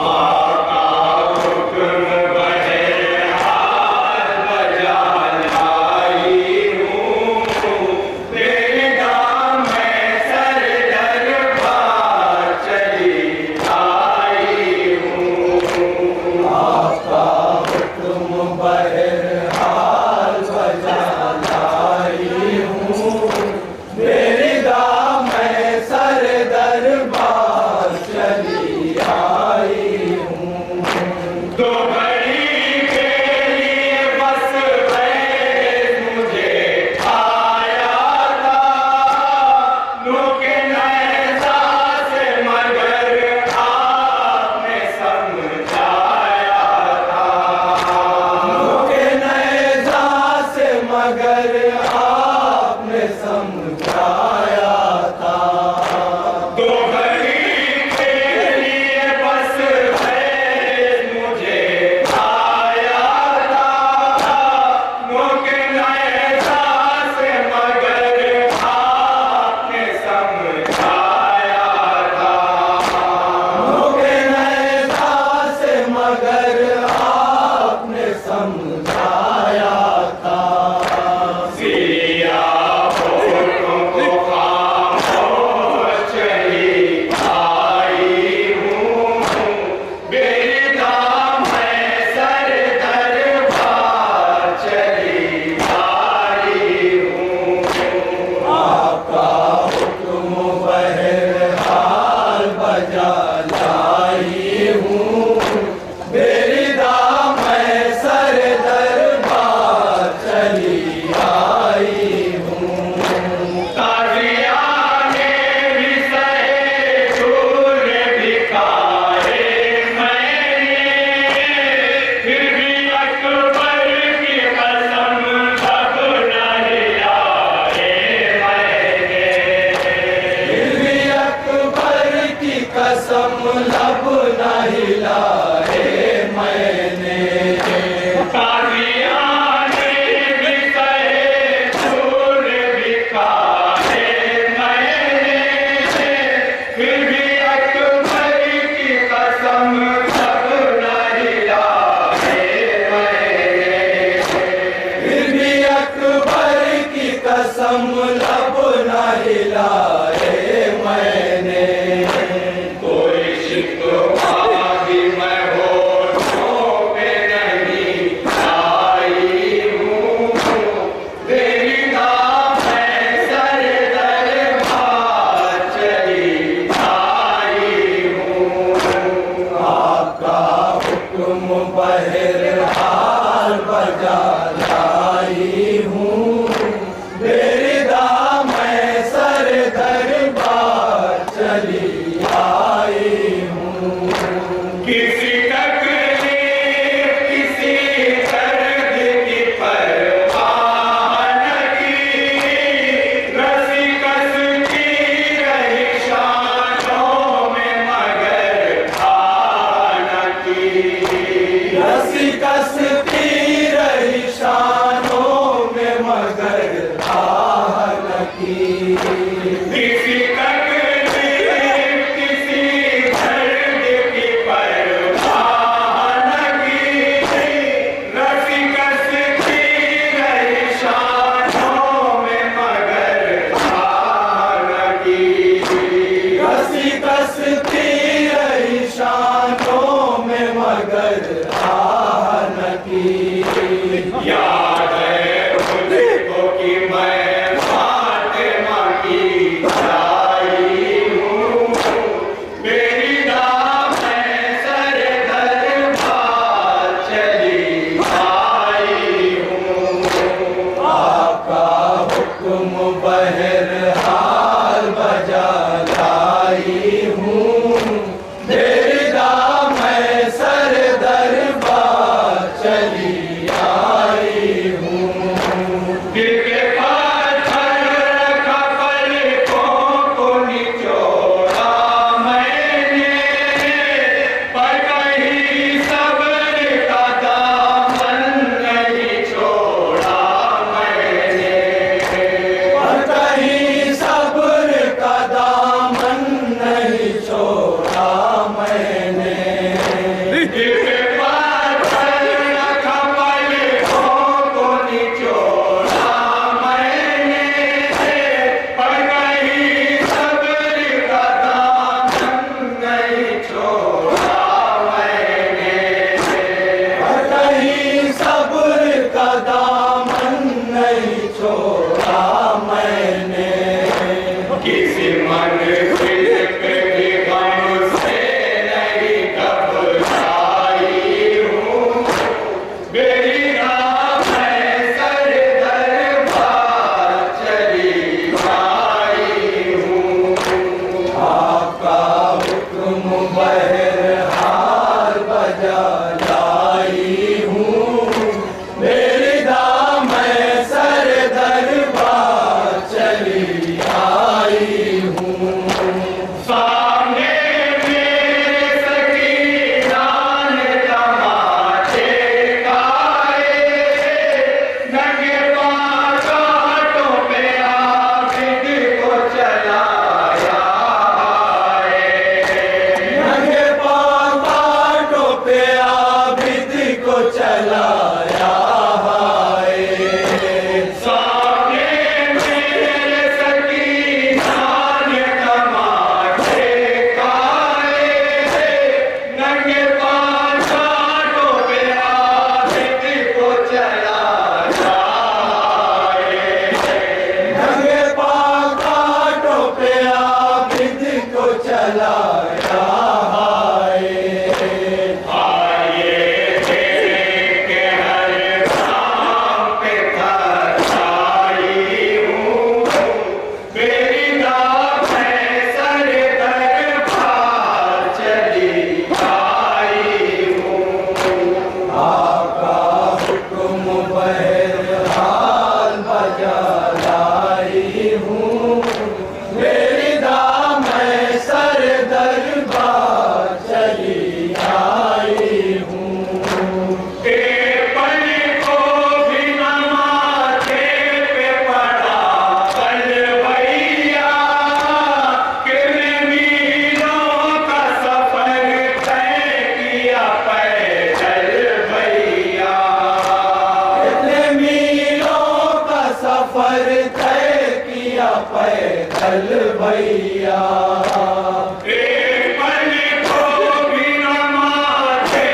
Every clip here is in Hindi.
आका हुक्म बहे बजा लाई हूँ, मेरी दाम सर दरबार चली आई हूँ। सामने मेरे सकीना ने तमाचे खाए, नंगे पाँव कांटों पे आबिद को चलाया है, नंगे पाँव कांटों पे आबिद को चलाया है। सामने मेरे सकीना ने तमाचे खाए, नंगे पाँव कांटों पे आबिद को चलाया है, नंगे पाँव कांटों पे आबिद को चलाया है। आइए तेरे के हर काम पे आई हूँ, मेरी दाम सर दरबार चली आई हूँ। आका हुक्म बहरहाल बजा लाई हूँ, मेरी दाम सर दरबार चली आई हूँ। के पल को भी न माथे पे पड़ा पल भैया, कितने मीलों का सफर तय किया पैदल भैया, कितने मीलों का सफर तय किया पैदल भैया। एक पल को भी न माथे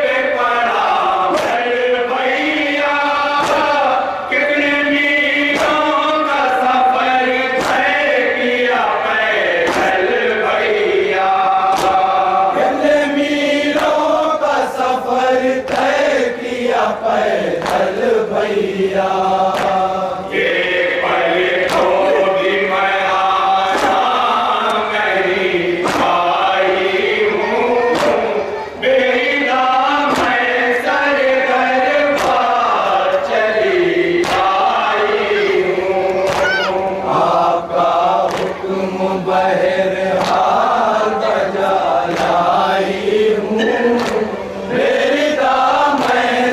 पे पड़ा पल भैया, कितने मीलों का सफर तय किया पैदल भैया, कितने मीलों का सफर तय किया पैदल भैया। एक पल को भी मैं आराम नहीं पाई हूँ, मेरी दाम सर दरबार चली आई हूँ। आपका हुक्म बहरहाल बजा लाई हूँ, मेरी दाम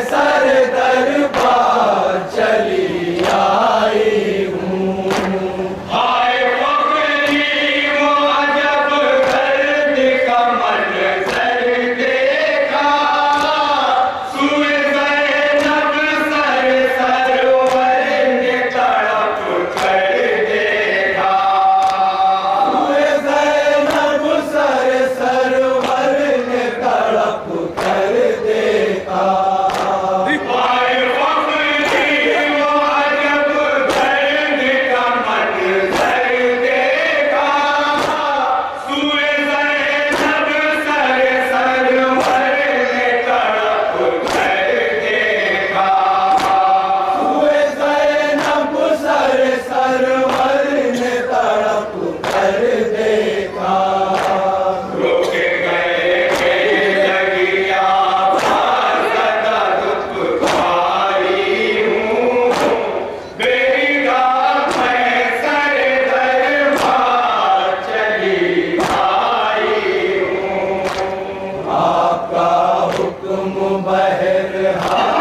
सर दरबार चली आई हूँ। हाय फकरी वो अजब दर्द का मंजर देखा, सूए ज़ैनब सरवर ने तड़प कर देखा, सूए ज़ैनब सरवर ने तड़प कर देखा। हाय फकरी वो अजब दर्द का मंजर देखा, सूए ज़ैनब सरवर ने तड़प कर देखा, सूए ज़ैनब सरवर ने तड़प कर देखा। रुक गए के लगिया सदा दुख पाई हूँ, मेरी दाम सर दरबार चली आई हूँ। आपका हुक्म बहरहाल